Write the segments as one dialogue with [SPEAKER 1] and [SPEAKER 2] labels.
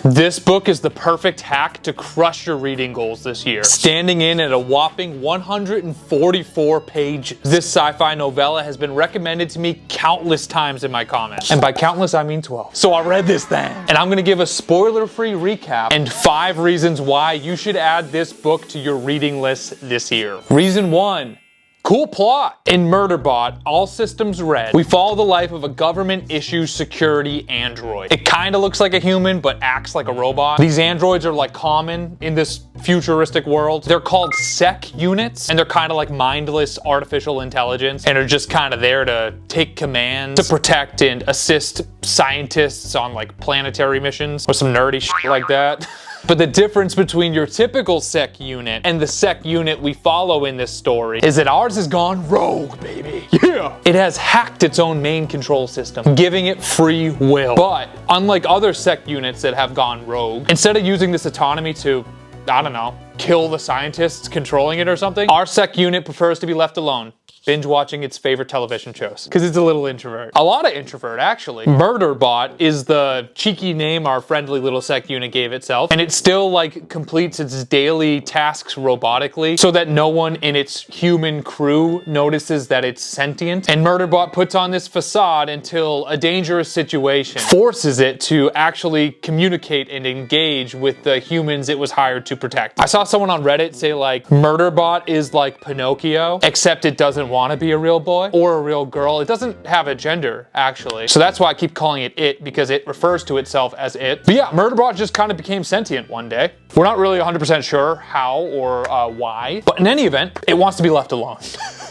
[SPEAKER 1] This book is the perfect hack to crush your reading goals this year. Standing in at a whopping 144 pages. This sci-fi novella has been recommended to me countless times in my comments. And by countless, I mean 12. So I read this thing. And I'm gonna give a spoiler-free recap and 5 reasons why you should add this book to your reading list this year. Reason 1. Cool plot. In Murderbot, all systems red, we follow the life of a government-issued security android. It kinda looks like a human, but acts like a robot. These androids are like common in this futuristic world. They're called sec units, and they're kinda like mindless artificial intelligence, and are just kinda there to take commands, to protect and assist scientists on like planetary missions, or some nerdy shit like that. But the difference between your typical sec unit and the sec unit we follow in this story is that ours has gone rogue, baby. Yeah! It has hacked its own main control system, giving it free will. But unlike other sec units that have gone rogue, instead of using this autonomy to, I don't know, kill the scientists controlling it or something, our sec unit prefers to be left alone, binge watching its favorite television shows. Because it's a little introvert. A lot of introvert, actually. Murderbot is the cheeky name our friendly little sec unit gave itself, and it still like completes its daily tasks robotically so that no one in its human crew notices that it's sentient. And Murderbot puts on this facade until a dangerous situation forces it to actually communicate and engage with the humans it was hired to protect. I saw someone on Reddit say like, Murderbot is like Pinocchio, except it doesn't want to be a real boy or a real girl. It doesn't have a gender, actually. So that's why I keep calling it, because it refers to itself as it. But yeah, Murderbot just kind of became sentient one day. We're not really 100% sure how or why, but in any event, it wants to be left alone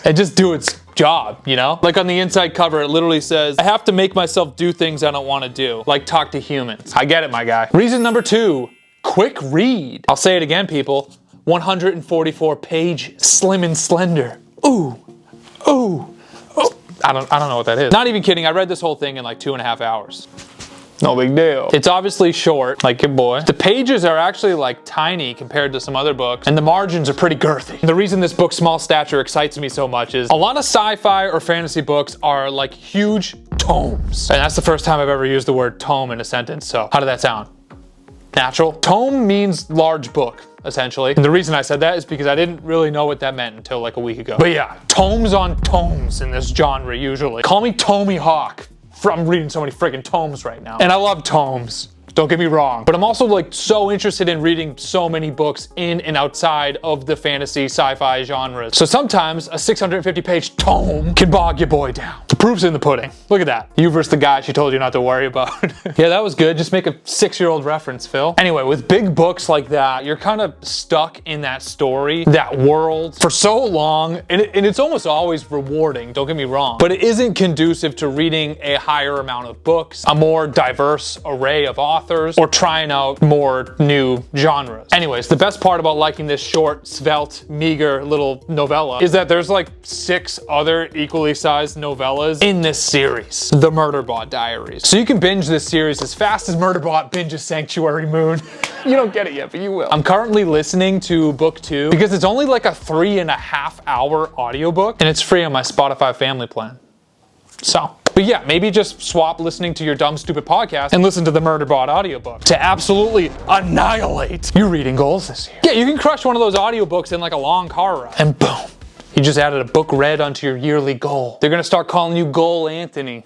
[SPEAKER 1] and just do its job, you know? Like on the inside cover, it literally says, I have to make myself do things I don't want to do, like talk to humans. I get it, my guy. Reason number 2, quick read. I'll say it again, people. 144 pages, slim and slender. Ooh. Ooh, oh, I don't know what that is. Not even kidding, I read this whole thing in like 2.5 hours. No big deal. It's obviously short, like your boy. The pages are actually like tiny compared to some other books, and the margins are pretty girthy. The reason this book's small stature excites me so much is a lot of sci-fi or fantasy books are like huge tomes. And that's the first time I've ever used the word tome in a sentence, so how did that sound? Natural? Tome means large book, essentially. And the reason I said that is because I didn't really know what that meant until like a week ago. But yeah, tomes on tomes in this genre usually. Call me Tommy Hawk. I'm reading so many freaking tomes right now. And I love tomes. Don't get me wrong, but I'm also like so interested in reading so many books in and outside of the fantasy sci-fi genres. So sometimes a 650-page tome can bog your boy down. The proof's in the pudding. Look at that. You versus the guy she told you not to worry about. Yeah, that was good. Just make a 6-year-old reference, Phil. Anyway, with big books like that, you're kind of stuck in that story, that world for so long, and it's almost always rewarding, don't get me wrong, but it isn't conducive to reading a higher amount of books, a more diverse array of authors, or trying out more new genres. Anyways, the best part about liking this short, svelte, meager little novella is that there's like 6 other equally sized novellas in this series, the Murderbot Diaries. So you can binge this series as fast as Murderbot binges Sanctuary Moon. You don't get it yet, but you will. I'm currently listening to Booktube because it's only like a 3.5-hour audiobook, and it's free on my Spotify family plan. So, but yeah, maybe just swap listening to your dumb, stupid podcast and listen to the Murderbot audiobook to absolutely annihilate your reading goals this year. Yeah, you can crush one of those audiobooks in like a long car ride, and boom, you just added a book read onto your yearly goal. They're gonna start calling you Goal Anthony,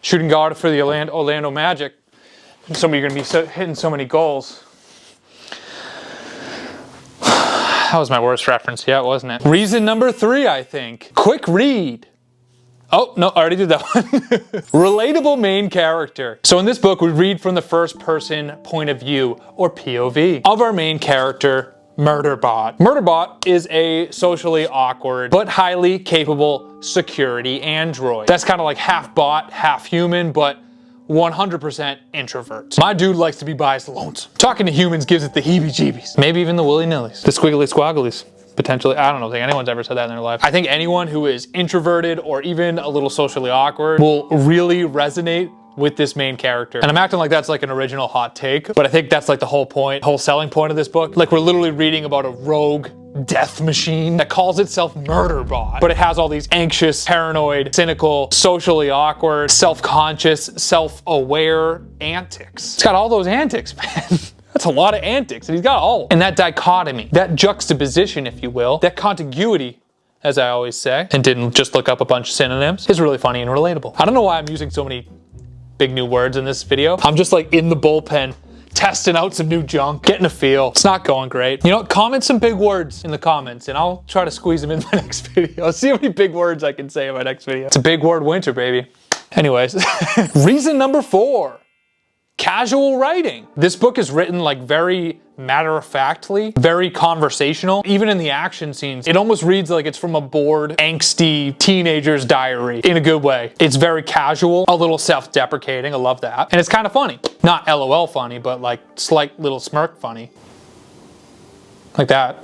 [SPEAKER 1] shooting guard for the Orlando Magic. Some of you are gonna be hitting so many goals. That was my worst reference yet, wasn't it? Reason number 3, I think. Quick read. Oh, no, I already did that one. Relatable main character. So in this book, we read from the first person point of view, or POV, of our main character, Murderbot. Murderbot is a socially awkward, but highly capable security android. That's kind of like half bot, half human, but 100% introvert. My dude likes to be by his lonesome. Talking to humans gives it the heebie-jeebies. Maybe even the willy-nillys. The squiggly-squagglies. Potentially, I don't know if anyone's ever said that in their life. I think anyone who is introverted or even a little socially awkward will really resonate with this main character. And I'm acting like that's like an original hot take, but I think that's like the whole point, whole selling point of this book. Like we're literally reading about a rogue death machine that calls itself Murderbot, but it has all these anxious, paranoid, cynical, socially awkward, self-conscious, self-aware antics. It's got all those antics, man. That's a lot of antics, and he's got all of them. And that dichotomy, that juxtaposition, if you will, that contiguity, as I always say, and didn't just look up a bunch of synonyms, is really funny and relatable. I don't know why I'm using so many big new words in this video. I'm just like in the bullpen, testing out some new junk, getting a feel. It's not going great. You know what? Comment some big words in the comments and I'll try to squeeze them in my next video. I'll see how many big words I can say in my next video. It's a big word winter, baby. Anyways, reason number 4. Casual writing. This book is written like very matter-of-factly, very conversational. Even in the action scenes, it almost reads like it's from a bored, angsty teenager's diary in a good way. It's very casual, a little self-deprecating. I love that. And it's kind of funny. Not LOL funny, but like slight little smirk funny. Like that.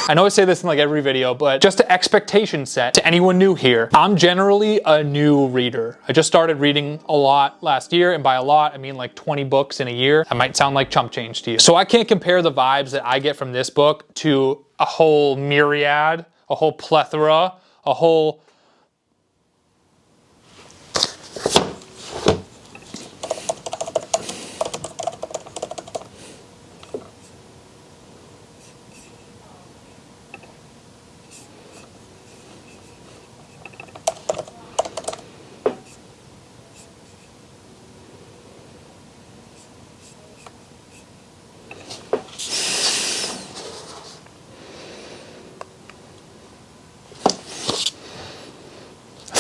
[SPEAKER 1] I know I say this in like every video, but just an expectation set to anyone new here. I'm generally a new reader. I just started reading a lot last year, and by a lot, I mean like 20 books in a year. That might sound like chump change to you. So I can't compare the vibes that I get from this book to a whole myriad, a whole plethora, a whole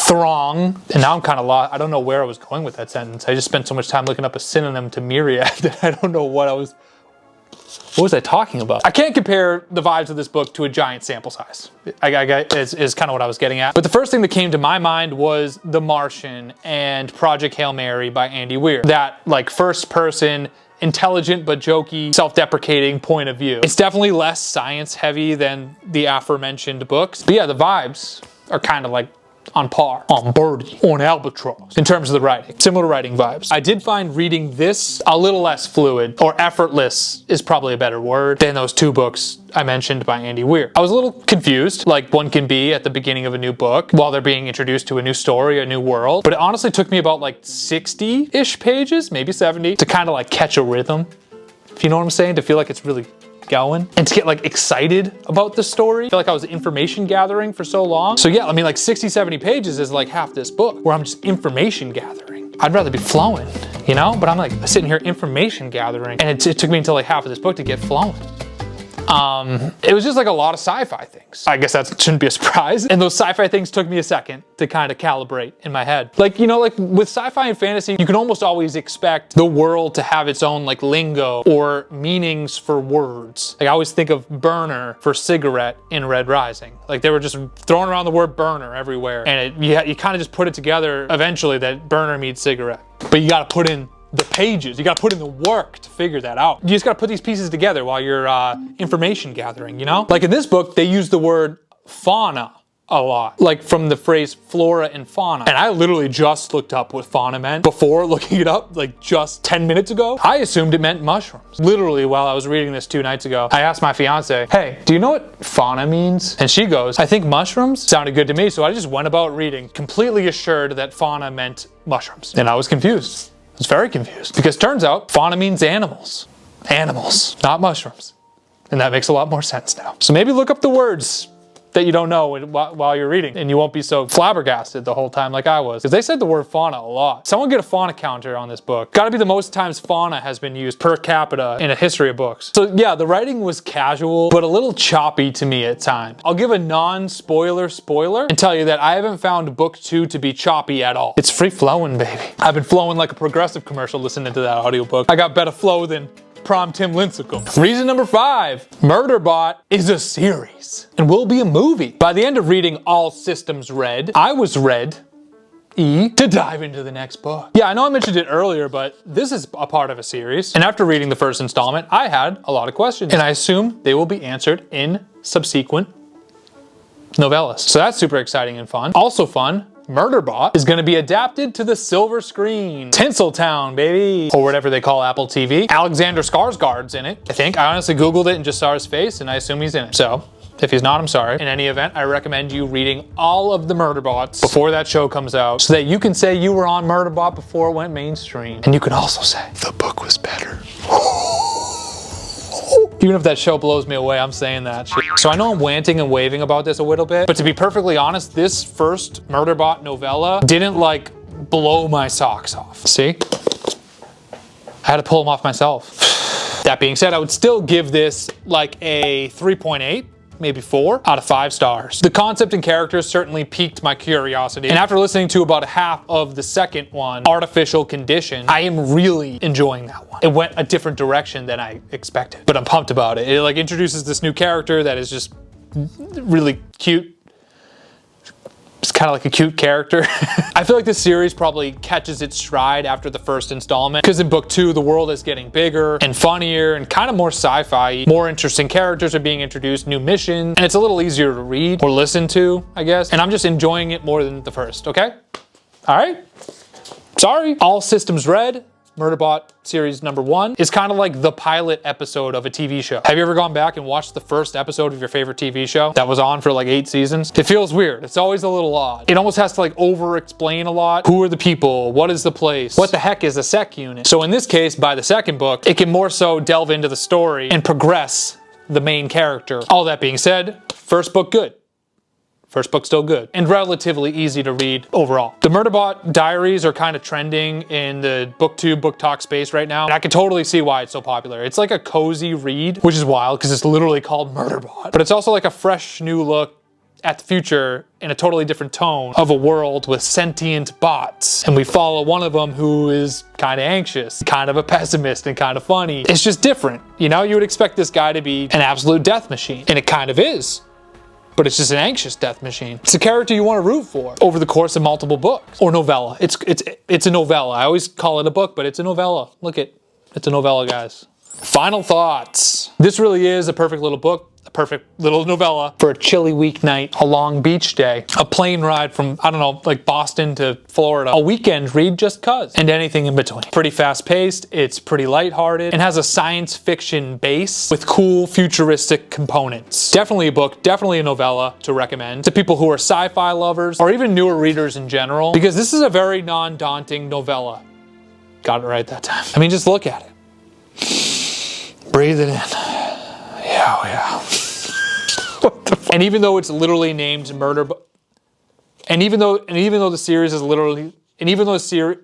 [SPEAKER 1] throng, and now I'm kind of lost. I don't know where I was going with that sentence. I just spent so much time looking up a synonym to myriad that I don't know what was I talking about? I can't compare the vibes of this book to a giant sample size. Is kind of what I was getting at. But the first thing that came to my mind was The Martian and Project Hail Mary by Andy Weir. That like first person, intelligent but jokey, self-deprecating point of view. It's definitely less science heavy than the aforementioned books. But yeah, the vibes are kind of like on par, on Birdie, on Albatross, in terms of the writing. Similar writing vibes. I did find reading this a little less fluid, or effortless is probably a better word, than those 2 books I mentioned by Andy Weir. I was a little confused, like one can be at the beginning of a new book, while they're being introduced to a new story, a new world. But it honestly took me about like 60-ish pages, maybe 70, to kind of like catch a rhythm, if you know what I'm saying, to feel like it's really going and to get like excited about the story. I feel like I was information gathering for so long. So yeah, I mean like 60-70 pages is like half this book where I'm just information gathering. I'd rather be flowing, you know, but I'm like sitting here information gathering, and it took me until like half of this book to get flowing. It was just like a lot of sci-fi things. I guess that shouldn't be a surprise. And those sci-fi things took me a second to kind of calibrate in my head. Like, you know, like with sci-fi and fantasy, you can almost always expect the world to have its own like lingo or meanings for words. Like I always think of burner for cigarette in Red Rising. Like they were just throwing around the word burner everywhere. And you kind of just put it together eventually that burner means cigarette. But you got to put in the pages. You gotta put in the work to figure that out. You just gotta put these pieces together while you're information gathering, you know? Like in this book, they use the word fauna a lot, like from the phrase flora and fauna. And I literally just looked up what fauna meant before looking it up, like just 10 minutes ago. I assumed it meant mushrooms. Literally, while I was reading this 2 nights ago, I asked my fiance, hey, do you know what fauna means? And she goes, I think mushrooms sounded good to me. So I just went about reading, completely assured that fauna meant mushrooms. And I was confused. I was very confused because turns out fauna means animals. Animals, not mushrooms. And that makes a lot more sense now. So maybe look up the words that you don't know while you're reading, and you won't be so flabbergasted the whole time like I was. Because they said the word fauna a lot. Someone get a fauna counter on this book. Gotta be the most times fauna has been used per capita in a history of books. So yeah, the writing was casual, but a little choppy to me at times. I'll give a non-spoiler spoiler and tell you that I haven't found book 2 to be choppy at all. It's free flowing, baby. I've been flowing like a Progressive commercial listening to that audiobook. I got better flow than Prom Tim Lincecum. Reason number 5, Murderbot is a series and will be a movie. By the end of reading All Systems Red, I was ready to dive into the next book. Yeah, I know I mentioned it earlier, but this is a part of a series. And after reading the first installment, I had a lot of questions, and I assume they will be answered in subsequent novellas. So that's super exciting and fun. Also fun, Murderbot is going to be adapted to the silver screen. Tinseltown, baby. Or whatever they call Apple TV. Alexander Skarsgård's in it, I think. I honestly Googled it and just saw his face, and I assume he's in it. So, If he's not, I'm sorry. In any event, I recommend you reading all of the Murderbots before that show comes out so that you can say you were on Murderbot before it went mainstream. And you can also say, the book was better. Even if that show blows me away, I'm saying that shit. So I know I'm ranting and waving about this a little bit, but to be perfectly honest, this first Murderbot novella didn't like blow my socks off. See? I had to pull them off myself. That being said, I would still give this like a 3.8. Maybe 4 out of 5 stars. The concept and characters certainly piqued my curiosity. And after listening to about half of the second one, Artificial Condition, I am really enjoying that one. It went a different direction than I expected, but I'm pumped about it. It like introduces this new character that is just really cute. It's kind of like a cute character. I feel like this series probably catches its stride after the first installment, because in book 2, the world is getting bigger and funnier and kind of more sci-fi. More interesting characters are being introduced, new missions, and it's a little easier to read or listen to, I guess. And I'm just enjoying it more than the first, okay? All right? Sorry. All Systems Red, Murderbot series number 1, is kind of like the pilot episode of a TV show. Have you ever gone back and watched the first episode of your favorite TV show that was on for like 8 seasons? It feels weird. It's always a little odd. It almost has to like over-explain a lot. Who are the people? What is the place? What the heck is a sec unit? So in this case, by the second book, it can more so delve into the story and progress the main character. All that being said, first book good. First book still good and relatively easy to read overall. The Murderbot diaries are kind of trending in the Booktube, Booktok space right now, and I can totally see why it's so popular. It's like a cozy read, which is wild because it's literally called Murderbot, but it's also like a fresh new look at the future in a totally different tone of a world with sentient bots. And we follow one of them who is kind of anxious, kind of a pessimist, and kind of funny. It's just different. You know, you would expect this guy to be an absolute death machine, and it kind of is. But it's just an anxious death machine. It's a character you want to root for over the course of multiple books. Or novella. It's a novella. I always call it a book, but it's a novella. Look it's a novella, guys. Final thoughts. This really is a perfect little book, a perfect little novella for a chilly weeknight, a long beach day, a plane ride from, I don't know, like Boston to Florida, a weekend read just cuz, and anything in between. Pretty fast paced, it's pretty lighthearted, and has a science fiction base with cool futuristic components. Definitely a book, definitely a novella to recommend to people who are sci-fi lovers or even newer readers in general, because this is a very non-daunting novella. Got it right that time. I mean, just look at it. Breathe it in. Yeah, oh yeah. What the fuck? And even though it's literally named Murderbot, and even though the series is literally, even though the series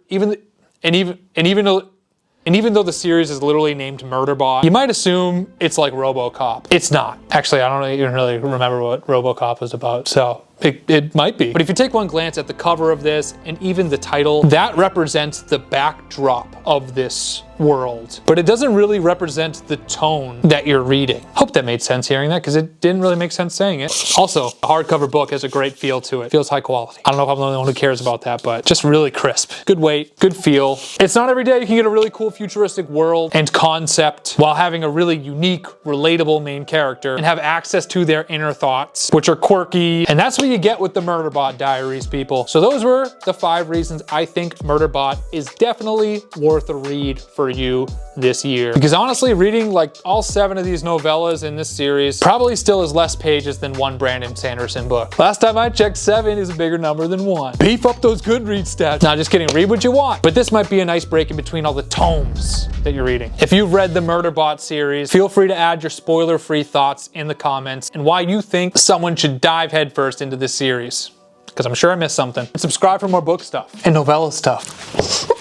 [SPEAKER 1] is literally named Murderbot, you might assume it's like RoboCop. It's not. Actually, I don't even really remember what RoboCop was about, so it might be. But if you take one glance at the cover of this and even the title, that represents the backdrop of this world. But it doesn't really represent the tone that you're reading. Hope that made sense hearing that, because it didn't really make sense saying it. Also, a hardcover book has a great feel to it. Feels high quality. I don't know if I'm the only one who cares about that, but just really crisp. Good weight, good feel. It's not every day you can get a really cool futuristic world and concept while having a really unique, relatable main character and have access to their inner thoughts, which are quirky. And that's what you get with the Murderbot diaries, people. So those were the 5 reasons I think Murderbot is definitely worth a read for you this year. Because honestly, reading like all 7 of these novellas in this series probably still has less pages than one Brandon Sanderson book. Last time I checked, 7 is a bigger number than 1. Beef up those Goodreads stats. Nah, just kidding, read what you want. But this might be a nice break in between all the tomes that you're reading. If you've read the Murderbot series, feel free to add your spoiler-free thoughts in the comments and why you think someone should dive headfirst into this series, because I'm sure I missed something. And subscribe for more book stuff and novella stuff.